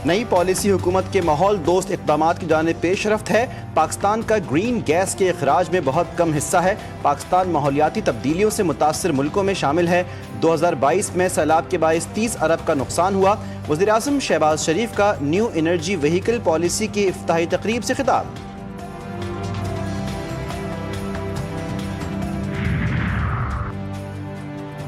नई पॉलिसी हुकूमत के माहौल दोस्त इक़दाम की जानिब पेशरफ्त है। पाकिस्तान का ग्रीन गैस के अखराज में बहुत कम हिस्सा है। पाकिस्तान माहौलियाती तब्दीलियों से मुतासर मुल्कों में शामिल है। 2022 में सैलाब के बाइस 30 अरब का नुकसान हुआ। वज़ीर-ए-आज़म शहबाज शरीफ का न्यू एनर्जी व्हीकल पॉलिसी की इफ्तिताही तकरीब से खिताब।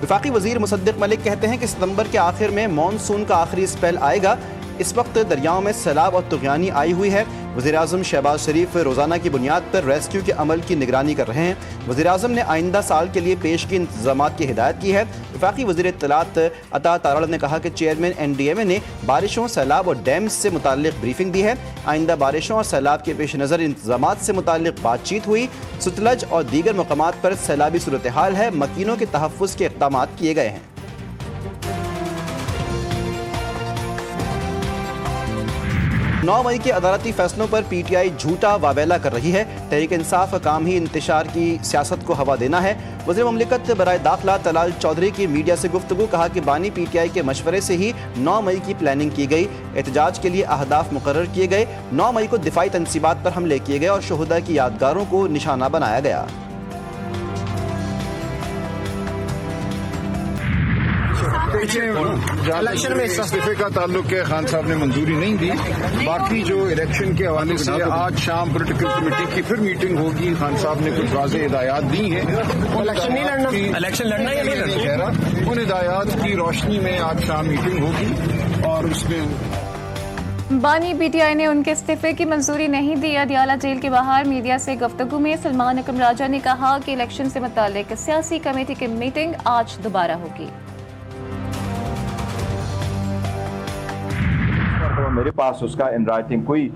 वफाकी वज़ीर मुसद्दिक मलिक कहते हैं कि सितंबर के आखिर में मानसून का आखिरी स्पेल आएगा। इस वक्त दरियाओं में सैलाब और तुग़यानी आई हुई है। वज़ीर-ए-आज़म शहबाज शरीफ रोज़ाना की बुनियाद पर रेस्क्यू के अमल की निगरानी कर रहे हैं। वज़ीर-ए-आज़म ने आइंदा साल के लिए पेशगी इंतज़ामात की हिदायत की है। वफाकी वज़ीर इत्तलात अता तारड़ ने कहा कि चेयरमैन NDMA ने बारिशों, सैलाब और डैम्स से मुताल्लिक़ ब्रीफिंग दी है। आइंदा बारिशों और सैलाब के पेश नज़र इंतज़ामात से मुताल्लिक़ बातचीत हुई। सतलज और दीगर मकामात पर सैलाबी सूरत हाल है। मकीनों के तहफ़्फ़ुज़ के इक़दामात किए गए हैं। 9 मई के अदालती फैसलों पर PTI झूठा वावेला कर रही है। तहरीक इंसाफ का काम ही इंतशार की सियासत को हवा देना है। वज़ीर ममलिकत बराए दाखिला तलाल चौधरी की मीडिया से गुफ्तगू, कहा कि बानी PTI के मशवरे से ही 9 मई की प्लानिंग की गई। एहतजाज के लिए अहदाफ मुकर्रर किए गए। 9 मई को दिफाई तनसीबात पर हमले किए गए और शहुदा की यादगारों को निशाना बनाया गया। इलेक्शन में इस्तीफे का ताल्लुक है, खान साहब ने मंजूरी नहीं दी। बाकी जो इलेक्शन के हवाले से आज शाम पोलिटिकल कमेटी की फिर मीटिंग होगी। खान साहब ने कुछ वाज़ेह हिदायत दी हैं। इलेक्शन लड़ना या नहीं लड़ना, उन हिदायत की रोशनी में आज शाम मीटिंग होगी और उसमें बानी PTI ने उनके इस्तीफे की मंजूरी नहीं दी। अदियाला जेल के बाहर मीडिया से गुफ्तगू में सलमान अकरम राजा ने कहा कि इलेक्शन से मुताल्लिक सियासी कमेटी की मीटिंग आज दोबारा होगी। मेरे पास उसका इन राइटिंग कोई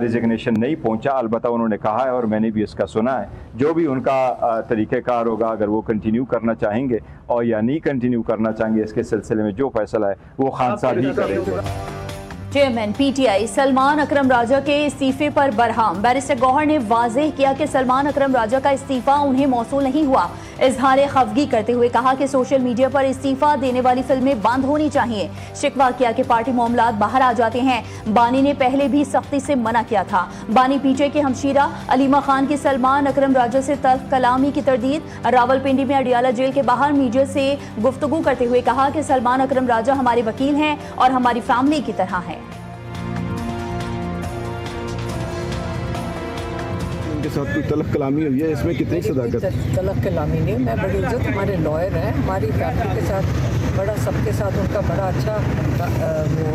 रिजिग्नेशन नहीं पहुंचा। अलबत्ता उन्होंने कहा है और मैंने भी इसका सुना है, जो भी उनका तरीक़ेकार होगा, अगर वो कंटिन्यू करना चाहेंगे और या नहीं कंटिन्यू करना चाहेंगे, इसके सिलसिले में जो फैसला है वो खान साहब ही करेंगे। चेयरमैन PTI सलमान अकरम राजा के इस्तीफे पर बरहम। बैरिस्टर गौहर ने वाज़ेह किया कि सलमान अकरम राजा का इस्तीफा उन्हें मौसूल नहीं हुआ। इजहार खफगी करते हुए कहा कि सोशल मीडिया पर इस्तीफा देने वाली फिल्में बंद होनी चाहिए। शिकवा किया कि पार्टी मामलात बाहर आ जाते हैं। बानी ने पहले भी सख्ती से मना किया था। बानी PTI के हमशीरा अलीमा खान की सलमान अकरम राजा से तल्ख कलामी की तरदीद। रावलपिंडी में अडियाला जेल के बाहर मीडिया से गुफ्तगू करते हुए कहा कि सलमान अकरम राजा हमारे वकील हैं और हमारी फैमिली की तरह हैं। के साथ कोई तलख कलामी हुई है, इसमें कितनी सदाकत? तलख कलामी नहीं, मैं बड़ी इज्जत, हमारे लॉयर हैं, हमारी फैमिली के साथ बड़ा, सबके साथ उनका बड़ा अच्छा वो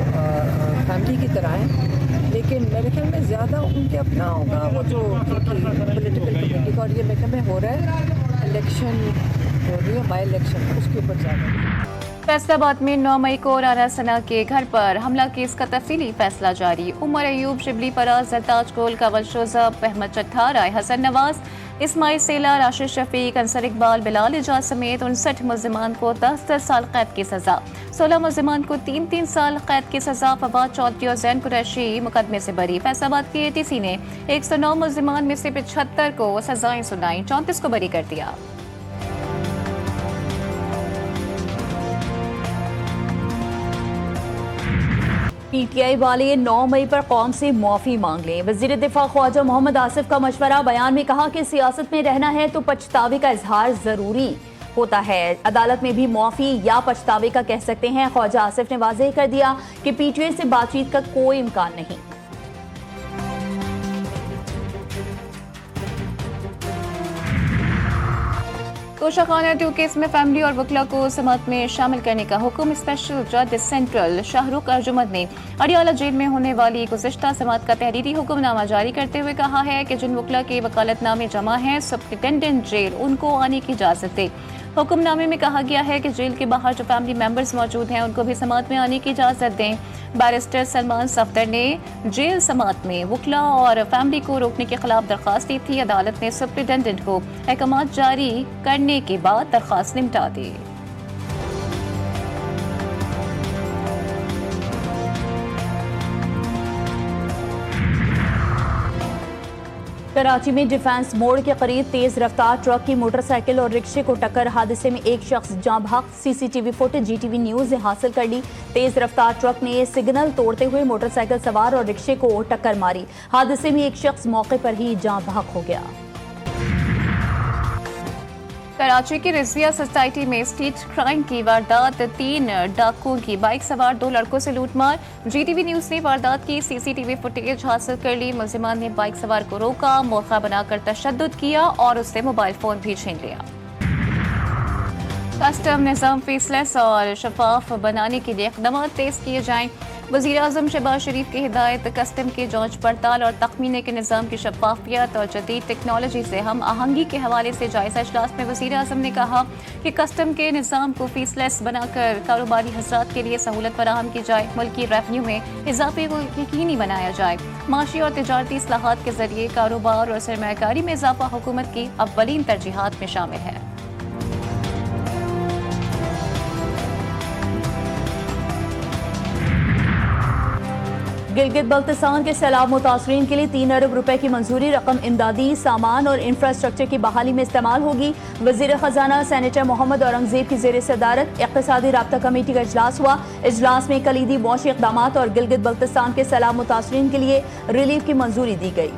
फैमिली की तरह है। लेकिन मेरे ख्याल में ज़्यादा उनके अपना होगा वो जो पॉलिटिकल कमेटी का, और ये मेरे ख्याल में हो रहा है इलेक्शन हो रही है, बाई इलेक्शन, उसके ऊपर ज़्यादा। फैसलाबाद में 9 मई को राना सना के घर पर हमला केस का तफसीली फैसला जारी। उमर अयूब, शिबली पराज, जरताज कोल, कावल शोजब, अहमद चट्ठा, राय हसन नवाज, इस्माइल सेला, राशिद शफीक, अंसर इकबाल, बिलाल एजाज समेत 59 मुल्जिमान को 10-10 साल कैद की सजा। 16 मुल्जिमान को 3-3 साल कैद की सजा। फवाद चौधरी और जैन कुरैशी मुकदमे से बरी। फैसलाबाद की ATC ने 109 मुल्जिमान में से 75 को सजाएं सुनाई, 34 को बरी कर दिया। PTI वाले 9 मई पर कौम से माफ़ी मांग लें। वज़ीर दिफा ख्वाजा मोहम्मद आसिफ का मशवरा। बयान में कहा कि सियासत में रहना है तो पछतावे का इजहार ज़रूरी होता है। अदालत में भी माफ़ी या पछतावे का कह सकते हैं। ख्वाजा आसिफ ने वाज़ेह कर दिया कि PTI से बातचीत का कोई इम्कान नहीं। कोशाखाना 2 केस में फैमिली और वकला को समात में शामिल करने का हुक्म। स्पेशल जज सेंट्रल शाहरुख अर्जुमंद ने अडियाला जेल में होने वाली गुज़िश्ता समात का तहरीरी हुक्मनामा जारी करते हुए कहा है कि जिन वकला के वकालतनामे जमा हैं, सुप्रिंटेंडेंट जेल उनको आने की इजाज़त दे। हुक्मनामे में कहा गया है कि जेल के बाहर जो फैमिली मेंबर्स मौजूद हैं उनको भी समात में आने की इजाज़त दें। बैरिस्टर सलमान सफदर ने जेल समात में वकला और फैमिली को रोकने के खिलाफ दरख्वास्त दी थी। अदालत ने सुप्रिंटेंडेंट को अहकामात जारी करने के बाद दरख्वास्त निपटा दी। कराची में डिफेंस मोड़ के करीब तेज रफ्तार ट्रक की मोटरसाइकिल और रिक्शे को टक्कर। हादसे में एक शख्स जाँ बहक। सीसीटीवी फुटेज जीटीवी न्यूज ने हासिल कर ली। तेज रफ्तार ट्रक ने सिग्नल तोड़ते हुए मोटरसाइकिल सवार और रिक्शे को टक्कर मारी। हादसे में एक शख्स मौके पर ही जाँ बहक हो गया। कराची की रिजविया सोसाइटी में स्ट्रीट क्राइम की वारदात। 3 डाकुओं की बाइक सवार 2 लड़कों से लूटमार। जीटीवी न्यूज ने वारदात की सीसीटीवी फुटेज हासिल कर ली। मुलजिमान ने बाइक सवार को रोका, मौका बनाकर तशद्दुद किया और उससे मोबाइल फोन भी छीन लिया। कस्टम निज़ाम फेसलेस और शफाफ बनाने के लिए इक़दाम तेज किए जाएं। वज़ीर-ए-आज़म शहबाज शरीफ की हिदायत। कस्टम की जांच पड़ताल और तखमीने के निज़ाम की शफाफियत और जदीद टेक्नोलॉजी से हम आहंगी के हवाले से जायज़ा इजलास में वज़ीर-ए-आज़म ने कहा कि कस्टम के निज़ाम को फीसलेस बनाकर कारोबारी हज़रात के लिए सहूलत फराहम की जाए। मुल्की रेवन्यू में इजाफे को यकीनी बनाया जाए। माशी और तिजारती इस्लाहात के जरिए कारोबार और सरमायाकारी में इजाफा हुकूमत की अव्वलीन तरजीहात में शामिल है। गिलगित बल्तिस्तान के सैलाब मुतासरीन के लिए 3 अरब रुपए की मंजूरी। रकम इमदादी सामान और इंफ्रास्ट्रक्चर की बहाली में इस्तेमाल होगी। वजीर खजाना सेनेटर मोहम्मद औरंगजेब की जेर सदारत इक़्तिसादी राब्ता कमेटी का इजलास हुआ। इजलास में कलीदी मौशी इक़दामात और गिलगित बल्तिस्तान के सैलाब मुतासरीन के लिए रिलीफ की मंजूरी दी गई।